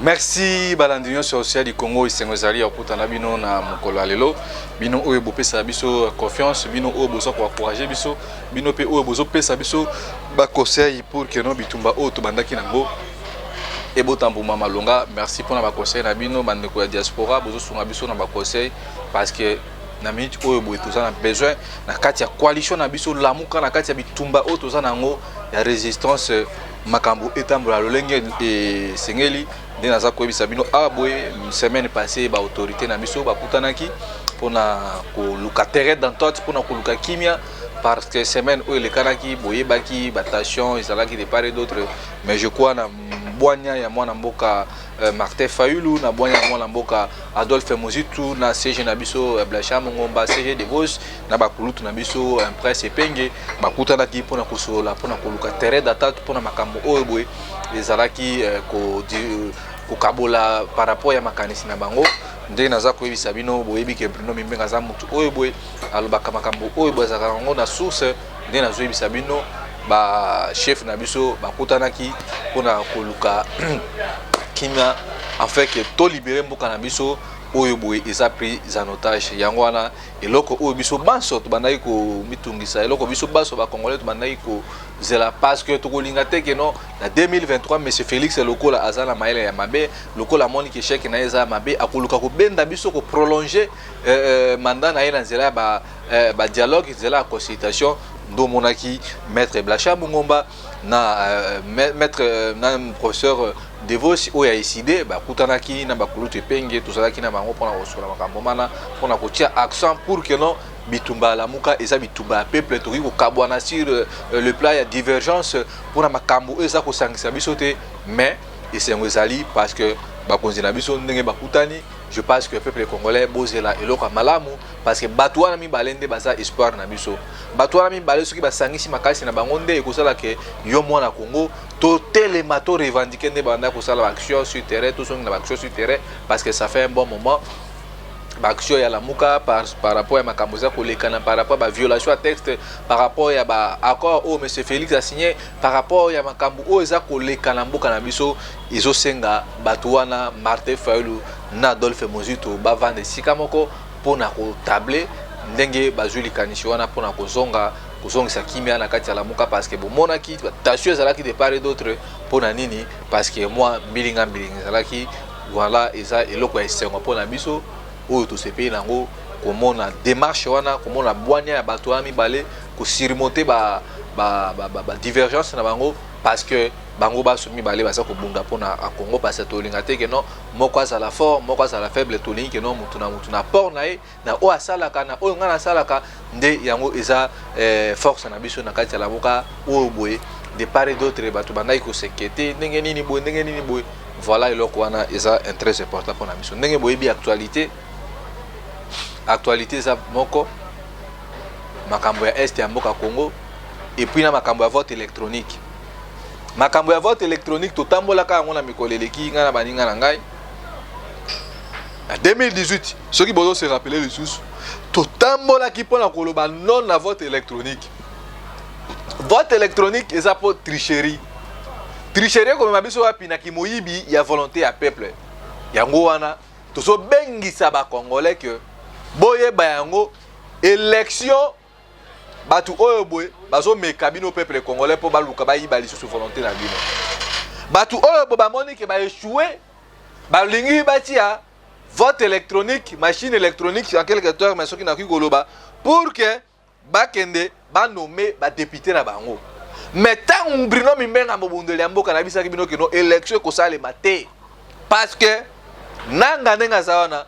Merci balandinyo social du Congo isengozali ya kutana bino na mokolo alelo bino oyo bopesa biso confiance bino oyo bozo ko encourager biso bino pe oyo bozo pesa biso ba conseil pour que no bitumba oyo to bandaki nango et botambuma malonga. Merci pour na ba conseil na bino bandeko ya diaspora bozo sunga biso na ba conseil parce que na minute oyo boye toza na besoin na kati ya coalition na biso lamuka na kati ya bitumba oyo toza nango ya résistance makambo etambola lolenge et sengeli dina za koyebisa bino aboye semaine passée ba autorité na biso ba kutanaki pona ko luka terrain d'entente pona ko luka kimia parce que semaine oyo le kanaki boyebaki batation ezalaki de part et d'autre mais je crois na boanya ya mwana mboka Martin Fayulu na boanya ya mwana mboka Adolphe Mozitu na CG na biso Blacham Ngomba CG de Vos na bakulutu na biso Impresse Penge bakutanaki pona kosola pona ko luka terrain d'entente pona makambo oyo boye ezalaki ko kabola par rapport ya makanisi na bango nde naza koyebisa bino boyebi ke Bruno Mimbenga za mutu oyo boye alobaka makambo oyo boye ezalaka ngo na source nde nazoyebisa bino ba chef na biso bakutanaki pona koluka kimia en fait que to libérer mboka na biso oyo boye eza pris en otage yango wana eloko oyo biso banso to bandaki ko mitungisa eloko biso banso ba congolais to bandaki ko zela parce que to kolinga te que non na 2023 monsieur Félix lokola azala maele ya mabe lokola Monique Chèque na eza mabe akoluka ko benda biso ko prolonger mandat na ye na zela ba dialogue zela ya consultation ndo monaki maître Blacham Ngomba na maître na professeur Devos oya décidé ba kutanaki na bakulutu penge tozalaki na bango pona kosola makambo mana pona kotia accent pour que non bitumba la muka eza bitumba peuple to ko kabwana sur le plan ya divergence pour makambo eza ko sangisa biso te mais esengo ezali parce que bakonzi na biso ndenge bakutani je pense que le peuple congolais bozela eloko malamu parce que batwana mi balende baza espoir na biso batwana mi balé soki basangisi makasi na bango nde ekosala ke yo mwana Congo to telema to revendiquer nde banda kosala action sur terrain tout songi na action sur terrain parce que ça fait un bon moment action ya la muka par rapport à makambo za kolekana par rapport à violation à texte par rapport à ba accord au monsieur Félix a signé par rapport à makambo o za kolekana mboka na biso izosenga batuana Martin Fayulu na Adolphe Mozitu bavande sikamoko pona ko table ndenge bazuli kanishi wana pona kozongisa kimia na kati ya la muka parce que bomonaki tension ezalaki de part et d'autre pona nini parce que moi bilinga ezalaki voilà eza eloko ya esengo pona biso oyo to sepe nango komona démarche wana komona bwanya ya bato ya mibale ko surmonter ba divergence na bango parce que bango baso mibale baza ko bunda pona a Congo parce que to linga te que non moko azala fort moko azala faible to lingi que non mutu na port na ye na o asalaka na o ngana salaka nde yango eza force na biso na kati ya la boka o boye de part et d'autre bato bandai ko sekete ndenge nini boye voilà eloko wana eza très important pour na biso ndenge boye bi actualité za moko makambo ya est ya mboka Congo et puis na makambo ya vote électronique makambo ya vote électronique to tambolaka yango na mikolo eleki nga na baninga na ngai en 2018 soki bozo se rappeler les sous to tambolaki pona koloba non na vote électronique eza po tricherie comme mabiso wapi na kimoyibi ya volonté ya peuple yango wana tozo bengisa ba congolais que boyeba yango élection batu oyo boye bazo meka bino peuple congolais po baluka bayiba lisusu volonté na bino batu oyo bo bamoni ke ba échouer balingi batia vote électronique machine électronique en quelque temps mais soki na kikoloba pour que bakende ba nommer ba député na bango mais tant Bruno Mimbenga mbondeli mboka na bisaki bino ke no élection ko sale maté parce que nanga nenga zawana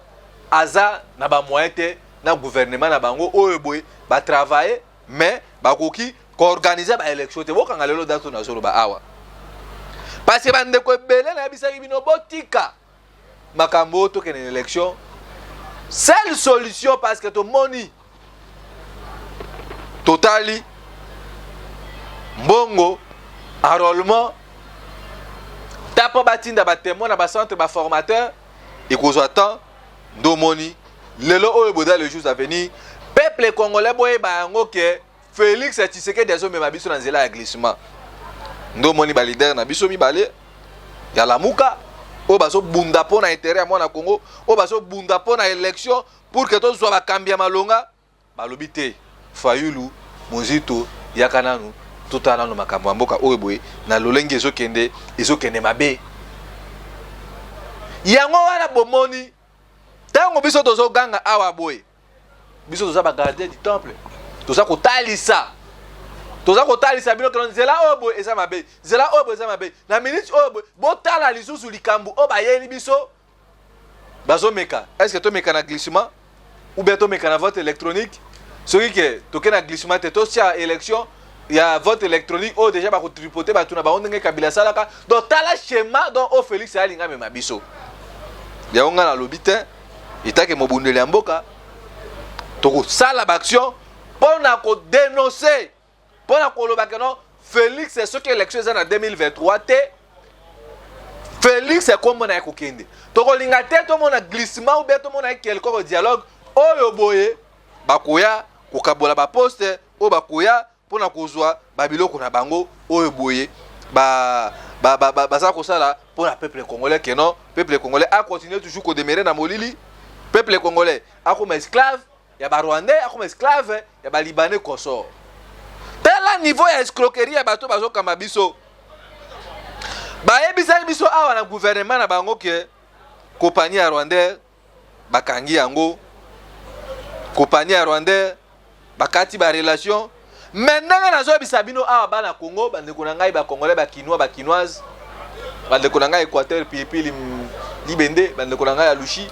aza na ba moyete na gouvernement na bango oyo boy ba travailler mais bakoki ko organiser ba élection te bokanga lelo dato na zolo ba awa parce que bande ko belé na bisaki bino botika makambo to kene élection seule solution parce que to moni totali mbongo enrôlement tapo batinda ba témoin na ba centre ba formateur et qu'on attend ndomoni lelo oyo boda le jours à venir peuple congolais boye ba ngo ke Félix Tshisekedi dezo mema biso na nzela ya glissement ndomoni ba leader na biso mibale ya lamuka o bazo bunda pona intérêt à mwana Congo o bazo bunda pona élection pour que tout soit ba kambia malonga balobi te Fayulu Mozito yakananu totala no makambo mboka oyo boye na lolenge ezokende mabe yango wana bomoni tango biso tozo ganga awa boye biso toza ba garder du temple toza kotalisa bino que nzela oyo boye eza mabe nzela oyo boye eza mabe na minute oyo boye botala lisusu likambo o bayeli biso bazomeka est-ce que tomeka na glissement ou bien tomeka na vote électronique soki ke toke na glissement te tosia élection ya vote électronique oyo déjà bakotripote bato na bango ndenge Kabila asalaka donc tala schéma donc o Félix alinga mema biso yango nga nalobi te etake mobundeli ya mboka tokosala baaction mpona kodénoncer mpona koloba ke non Félix soki élection eza na 2023 te Félix ekomona ya kokende tokolinga te tomona glissement ou bien tomona quelconque dialogue oyo boye bakoya kokabola baposte oyo bakoya mpona kozwa babiloko na bango oyo boye baza kosala mpona peuple congolais ke non peuple congolais a continuer toujours kodemere na molili peuple congolais akoma esclave ya barwandais akoma esclave ya balibanais consort tala niveau ya escroquerie ya bato bazokamba biso bayebisaki biso awa na gouvernement na bango ke kompagnie ya rwandais bakangi yango kompagnie ya rwandais bakati barelation maintenant nazoyebisa bino awa bana Congo bandeko na ngai bakongolais bakinois bakinoise bandeko na ngai Équateur pilipili libende bandeko na ngai ya lushi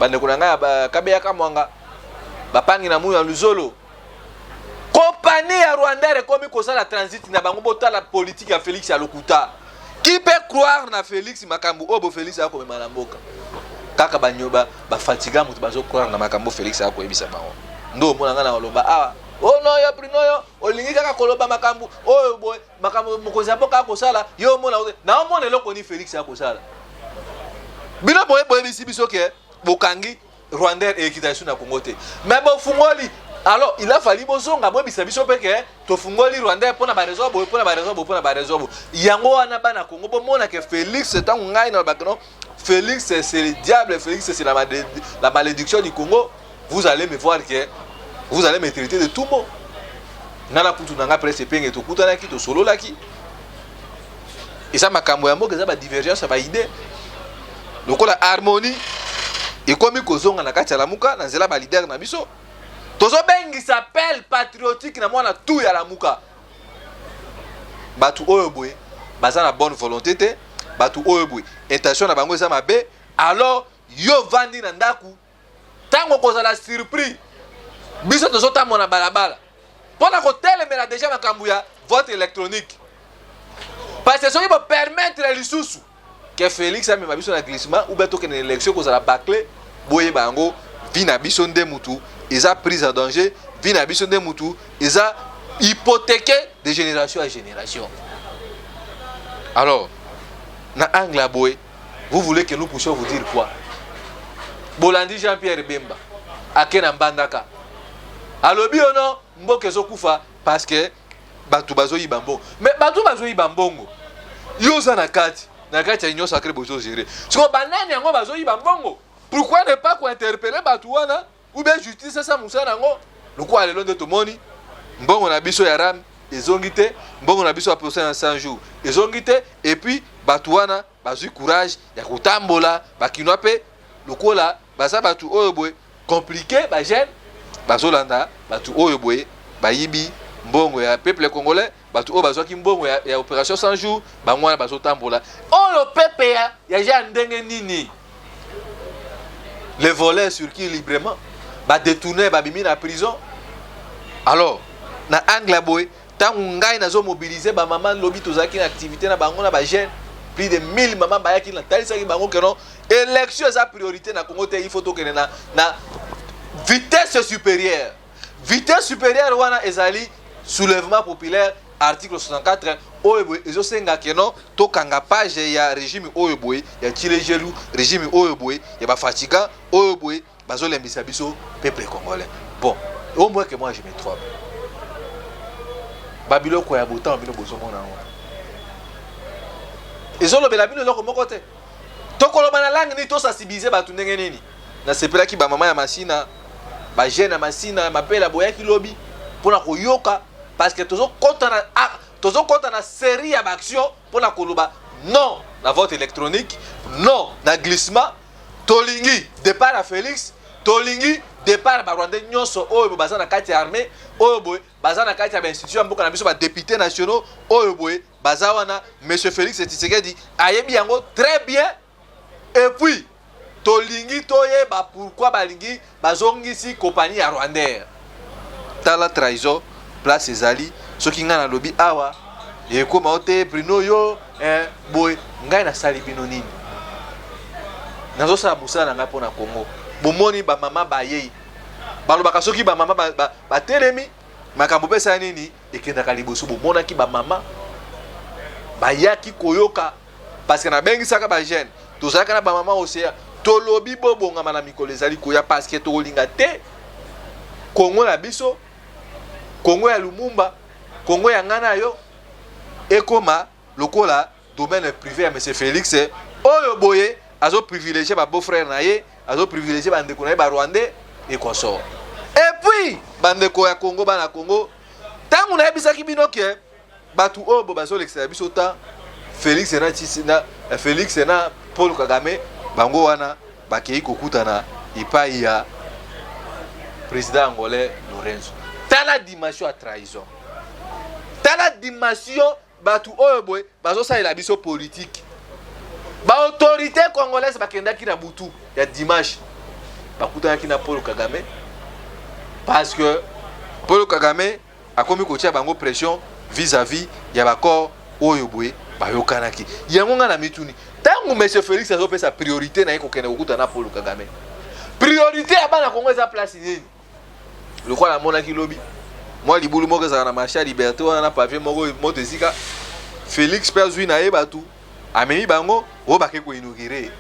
bandeko na ngai ya kabeya kamwanga bapangi na muya luzolo kompagnie ya rwandais ekomi kosala transit na bango botala politique ya Félix ya lokuta qui peut croire na Félix makambo obo Félix akomema na mboka kaka banyoba bafatiga mutu bazo croire na makambo Félix akoyebisa bango ndo mona ngana waloba awa oh no yo prinoyo olingi kaka koloba makambo oyo boy makambo mokozi mboka akosala yo mona na omona eloko ni Félix akosala bino boye biso ke bokangi rwandais et équitation na Congo te mais bon fungoli alors il a fallu bozonga boye biso peke to fungoli rwandais pona ba raison boye yango wana bana Congo bo mona ke Félix tango ngai na bakno Félix c'est le diable Félix c'est la malédiction du Congo vous allez me voir que vous allez me traiter de tout mot nana kutu nanga presse penge to kutana ki to solo laki et ça makambo ya mboka za ba divergence ba idée lokola harmonie ekomi kozonga na kati ya lamuka na nzela ba leader na biso tozo bengi s'appelle patriotique na mwana tout ya lamuka batu oyo boye baza na bonne volonté te batu oyo boye intention na bango eza mabe alors yo vandi na ndaku tango kozala surpris biso tozo tamona balabala pona ko telemela déjà makambo ya vote électronique parce que soki bo permettre lisusu que Félix a mis biso na glissement ou bien toke na élection kozala bâclé boye bango vina biso nde mutu eza prise en danger vina biso nde mutu eza hypothéqué de génération à génération. Alors na angle boye vous voulez que nous puissions vous dire quoi? Bolandi Jean-Pierre Bemba akena mbandaka alobi ono mboka ezokufa parce que batu bazoyi bambongo mais batu bazoyi bambongo yoza na kati ya union sacrée bozo gérer siko banani yango bazoyi bambongo pourquoi ne pas ko interpeller batu wana ou bien justice ça musana yango lokwa lelo nde tomoni mbongo na biso ya ram ezongi te mbongo na biso ya procès en 100 jours ezongi te et puis batu wana bazui courage ya kotambola bakinoa pe lokola baza batu oyo boye compliqué ba jeune bazolanda batu oyo boye bayibi mbongo ya peuple congolais batu oyo bazwaki mbongo ya opération 100 jours bangwana bazotambola oyo peuple ya jeune ndenge nini les voleurs circulent librement ba détourner ba bimi na prison alors na angle boy tangu ngai nazo mobiliser ba maman lobi tozaki na activité na bango na ba jeune plus de 1000 maman bayaki na talisaki bango que non élection sa priorité na Congo te il faut tokene na vitesse supérieure wana ezali soulèvement populaire article 64 oyo boy ezosenga que non tokanga page ya régime oyo boy ya Chilejelu régime oyo boy ya ba fatiga oyo boy bazolembisa biso peuple congolais bon au moins que moi je me trompe babiloko ya botan bino bozomona ngo ezolobela bino loko moko te tokoloba na langue ni to sensibiliser batu ndenge nini na sepelaki ba mama ya masina ba jeune ya masina mapela boyaki lobi pona koyoka parce que tozo konta na série ya action pona koloba non na vote électronique non na glissement tolingi départ à Félix tolingi départ ba Rwanda nyonso oyo baza na kati ya armée oyo boy baza na kati ya institution mboka na biso ba députés nationaux oyo boy baza wana monsieur Félix Tshisekedi ayebi yango très bien et puis tolingi toyeba pourquoi balingi bazongisi compagnie ya Rwanda tala trahison place ezali soki nga na lobi awa ekoma ote Bruno yo boy ngai na sali bino nini nazosala busala ngai mpona Congo bomoni ba mama bayei balobaka soki ba mama batelemi makambo pesa nini ekendaka liboso bomonaki ba mama bayaki koyoka parce que na bengisaka ba jeune tozalaka na ba mama osea tolobi bobongama na mikolo ezali koya parce que tokolinga te Congo na biso Congo ya Lumumba Congo ya ngana yo ekoma lokola domaine privé ya monsieur Félix oyo boye azo privilégier ba beau-frère na ye azo privilégier ba ndeko na ye ba Rwandais et consort et puis bandeko ya Congo bana Congo tangu na yebisaki bino ke batu oyo bazo l'extérieur biso ta Félix na Paul Kagame bango wana bakei kokutana ipai ya président angolais Lorenzo tala dimension à trahison tala dimension batu oyo boy bazo salela biso politique ba autorité congolaise bakendaki na butu ya dimanche bakutaki na Paul Kagame parce que Paul Kagame akomi kotia bango pression vis-à-vis ya bakor oyo boy bayokanaki yango nga na mituni tangu monsieur Félix azopesa priorité na yeko kende kokuta na Paul Kagame priorité ya bana Congo eza place nini le quoi la monaki lobi moi libulu moko za na marché liberté wana na pavé moko moto esika Félix pezui na yeba tu amemi bango o bake ko inaugurer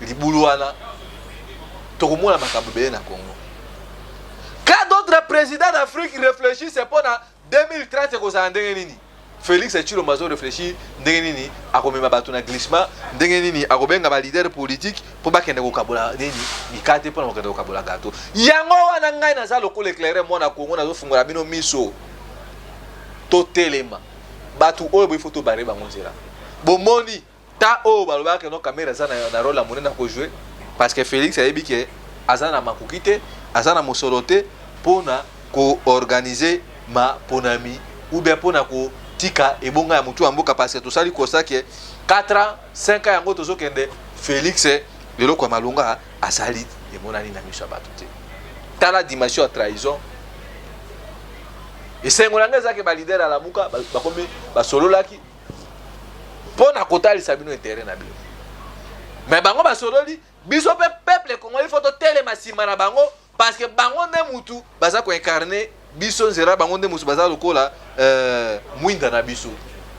libulu wana tokomona makambo be na Congo quand d'autres présidents d'Afrique réfléchissent pour na 2030 ko za ndenge nini Félix Tshilombo mazo réfléchir ndenge nini akomema batu na glissement ndenge nini akobenga ba leader politique po bakende ko kabola nini mikate po na ko kabola gato yango wana ngai na za lokola éclairer mona Congo na zo fungola bino miso to telema batu oyo bo photo bare ba monzela bomoni ta o balobaka no caméra za na rôle la monena ko jouer parce que Félix ayebi ke azana makukite azana mosolote pona ko organiser ma ponami ou bien pona ko tika ebonga ya mutu amboka parce que tosali kosake 4 ans 5 ans yango tozokende Félix lelo kwa malunga azali emonani na miso bato te tala dimension ya trahison esengola ngeza ke ba leader ala muka bakomi basololaki pona kotalisa bino intérêt na bino mais bango basololi biso peuple congolais faut telema sima na bango parce que bango nde mutu baza ko incarner biso nzera bango nde musu baza lokola mwinda na biso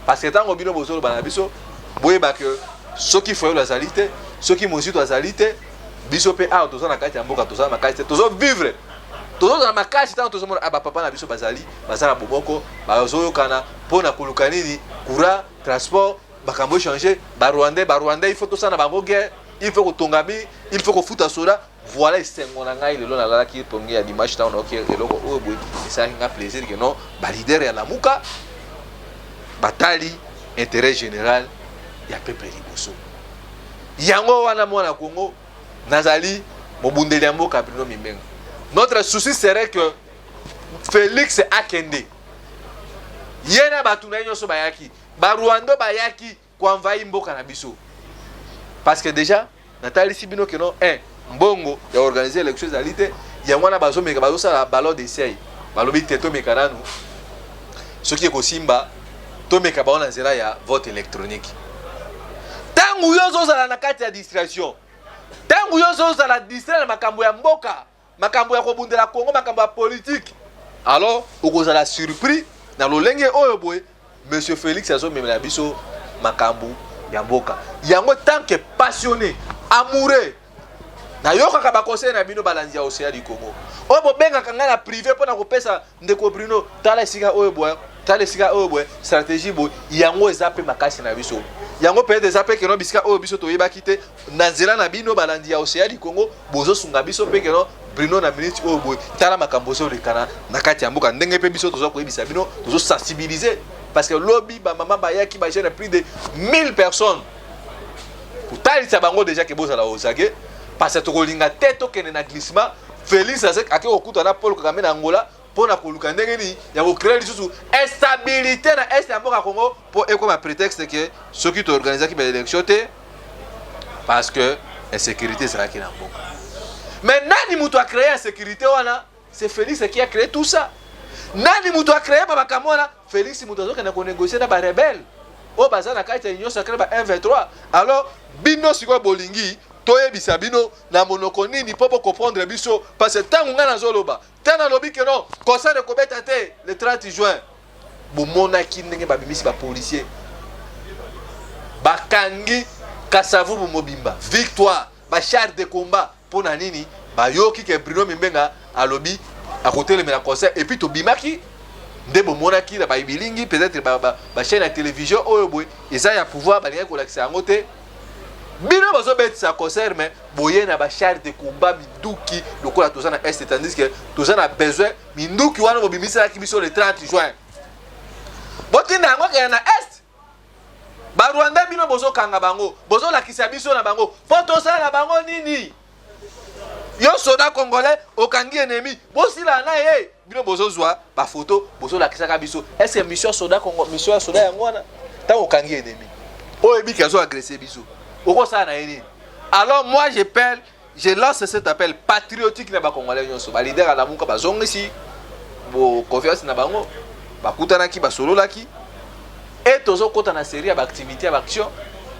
parce que tango bino bozolo bana biso boyeba ke soki foyo azali te soki mozito azali te biso pe a toza na kati ya mboka toza na kati tozo vivre tozo na makasi tango tozo mona aba papa na biso bazali baza na boboko bazoyokana pona koluka nini courant transport bakambo changer ba Rwandais il faut to sana bango guerre il faut kotonga bi il faut ko futa soda voilà esengona ngai lelo na lala ki pongi ya dimanche ta on ok eloko oyo boy ça nga plaisir que non ba leader ya lamuka batali intérêt général ya peuple liboso yango wana mwana Congo nazali mobundeli mboka Bruno Mimbenga notre souci serait que Félix akende yena batuna nyoso bayaki ba Rwanda bayaki kwa envahir mboka na biso parce que déjà natali sibino que non mbongo ya organiser élection zalité ya mwana bazomeka bazosala ballon d'essai balobi teto mekananu soki ko simba to meka baona zela ya vote électronique tangu yozo zala na kati ya distraction tangu yozo zala distraire makambo ya mboka makambo ya kobundela Congo makambo ya politique alors okozala surpris na lolenge oyo boy monsieur Félix azomemela biso makambo ya mboka yango tant que passionné amoureux na yoka ba conseil na bino balanzi ya Océan du Congo obo benga kanga na privé pona kopesa ndeko Bruno tala sika oyo boy tala sika oyo boye stratégie boye yango eza pe makasi na biso yango peut-être eza pe keno bisika oyo biso toyebaki te na nzela na bino balandi ya Océan du Congo bozosunga biso pe keno Bruno na minute oyo boye tala makambo ezolekana na kati ya mboka ndenge pe biso tozo koyebisa bino tozo sensibiliser parce que lobby ba mama bayaki ba jeune plus de 1000 personnes pour talisa bango déjà que bozala ozage parce que tokolinga te tokende na glissement Félix Azek ake okuta na Paul Kagame na Angola pona koluka ndenge ni ya ko créer lisusu instabilité na est ya mboka Congo pour ekoma prétexte que ceux qui t'organiser ki ba élection te parce que insécurité sera qui na mboka. Mais nani mutu a créé insécurité wana? C'est Félix qui a créé tout ça. Nani mutu a créé ba kamona? Félix mutu azoka na ko négocier na ba rebelle. O baza na kati ya union sacrée ba 1-23. Alors bino siko bolingi toyebisa bino na monoko nini popo comprendre biso parce que tangu nga nazoloba tana lobi que non conseil de kobeta te le 30 juin bomona ki ndenge babimisi ba policier bakangi Kasavu Mobimba victoire ba char de combat pona nini ba yoki ke Bruno Mimbenga alobi à côté le mena conseil et puis to bimaki nde bomona ki na ba ibilingi peut-être ba chaîne à télévision oyo boy eza ya pouvoir ba linga ko lakisa yango te. Bino bazo bet sa concert mais boye na ba char de combat minduki lokola toza na est tandis que toza na besoin minduki wana mobimisa ki biso le 30 juin. Botinda ngo ke na est. Ba Rwanda bino bozo kanga bango, bozo lakisa biso na bango. Poto sa na bango nini? Yo soda congolais okangi ennemi. Bosila na ye bino bozo zwa ba photo bozo lakisa ka biso. Est-ce que mission soda Congo mission soda yango wana ta okangi ennemi. O ebi kazo agresser biso. Alors moi je lance cet appel patriotique na ba Congolais nyonso ba leader à la muka ba zongisi bo confiance na bango ba kutana ki ba solo laki et tozo kota na série ba activité ba action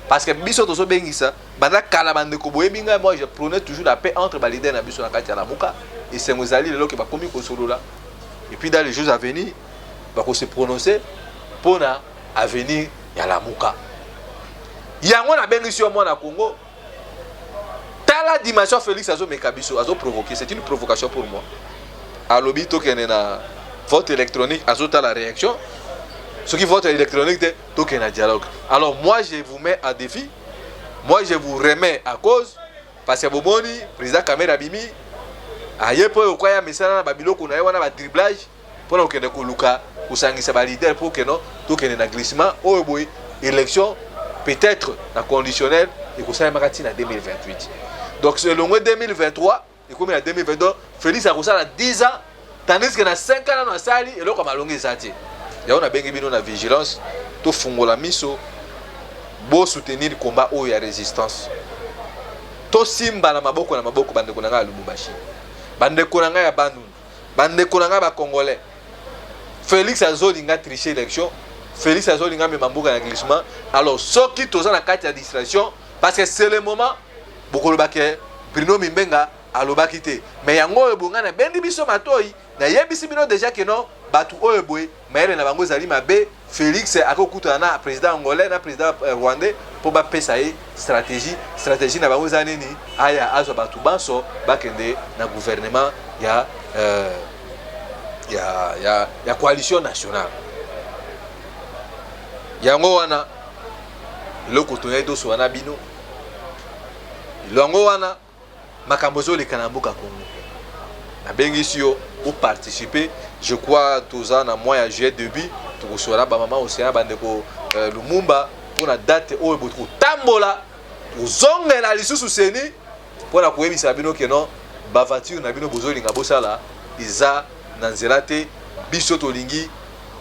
parce que biso tozo bengisa banda kala bande ko boyebinga moi je prônais toujours la paix entre ba leader na biso na kati ya la muka et c'est ngozali lelo ke ba komi ko solo là et puis dans les jours à venir ba ko se prononcer pour na avenir ya la muka. Yango na bengi sur moi na Congo. Tala dimension Félix Azo Mekabiso Azo provoqué, c'est une provocation pour moi. À lobby token na vote électronique Azo ta la réaction. Ce qui vote électronique token na dialogue. Alors moi je vous mets à défi. Moi je vous remets à cause parce que Bomoni président Kamera Bimi aye po okoya misala na babiloko na wana ba dribblage pour na okende ko luka usangisa ba leader pour que non token na glissement o boy élection peut-être la conditionnelle et que ça est en 2028. Donc selon moi 2023 et comme en 2022 Félix a reçu 10 ans tandis que dans 5 ans dans sali et là comme alonge zati. Il y a on a bien bino na vigilance to fungola miso bo soutenir le combat au ya résistance. To simba na maboko bande konanga Lubumbashi. Bande konanga ya bandu. Bande konanga ba congolais. Félix a zolinga tricher l'élection. Félix Azolinga me mambuka na glissement. Alors ceux qui toza na carte de distraction parce que c'est le moment bokolo baké Bruno Mimbenga alobaki te. Mais yango ebonga na bendi biso matoi na yebisi bino déjà que non batu oyo boy maire na bango zali mabe Félix akokuta na président angolais na président rwandais pour ba pesa stratégie na bango za nini aya azo batu banso bakende na gouvernement ya coalition nationale. Yango wana loko to yedo so wana bino longo wana makambozo le kanambuka Congo na bengisi yo pour participer je crois tous ans na mois de juillet début to sera ba mama Océan bandeko Lumumba pour la date o botu tambola uzongela lisusu seni pour la koyebisa bino ke non ba voiture na bino bozo linga bosala iza na nzela te biso to lingi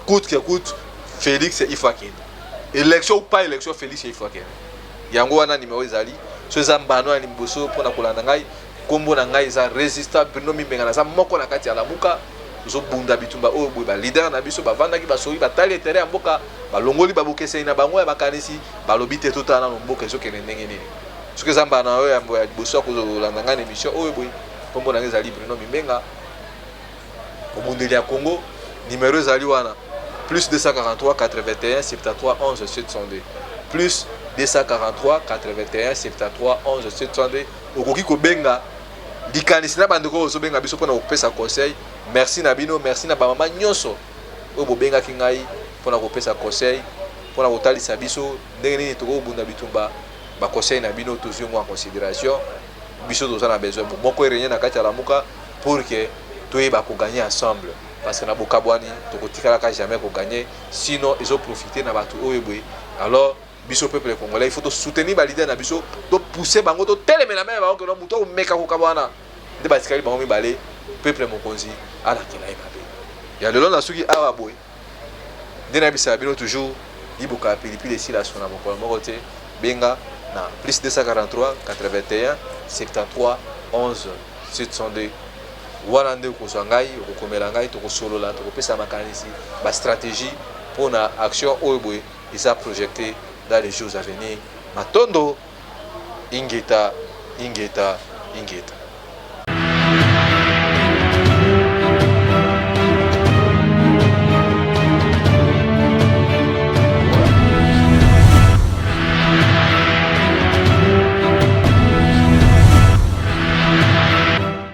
coûte que coûte Félix Ifakine. Élection ou pas élection Félix Ifakine. Yango wana numéro ezali. So zambano ani mboso pona kolanda ngai. Kombo na ngai za résistant Bruno Mimbenga na za moko na kati ya lamuka. Zo bunda bitumba o boy ba leader na biso ba vanda ki ba soyi ba tali terrain ya mboka ba longoli ba bokese na bango ya bakanisi ba lobite tota na mboka zo kene ndenge nini. Soki zambana o ya boso ko landa ngai émission o boy. Kombo na ngai za Bruno Mimbenga. Obundeli ya Congo numéro ezali wana. Plus 243 81 73 11 702 plus 243 81 73 11 702 okoki kobenga likanisi na bandeko ozobenga biso pona kopesa conseil. Merci na bino, merci na ba mama nyonso oyo bobengaki ngai mpona kopesa conseil mpona kotalisa biso ndenge nini tokobunda bitumba baconseil na bino tozwi yango en considération biso toza na besoin moko erenye na kati ya lamuka pour que toyeba koganye ensemble parce que na bokabwani tokotikalaka jamais koganye sinon ezoprofite na bato oyo boye alors biso peuple congolais il faut soutenir ba leader na biso to pousser bango to telemela même bango que muto omeka kokabwana nde batikali bango mibale peuple mokonzi alakela ye mabe ya lelo na suki awa boye nde na bisa bino toujours liboka pilipili esila so na mokolo moko te benga na plus 243 81 73 11 702 wana nde okozwa ngai okokomela ngai tokosolola tokopesa makanisi bastratégie mpona action oyo boye eza projecté dans les jours à venir. Matondo, Ingeta, Ingeta, Ingeta.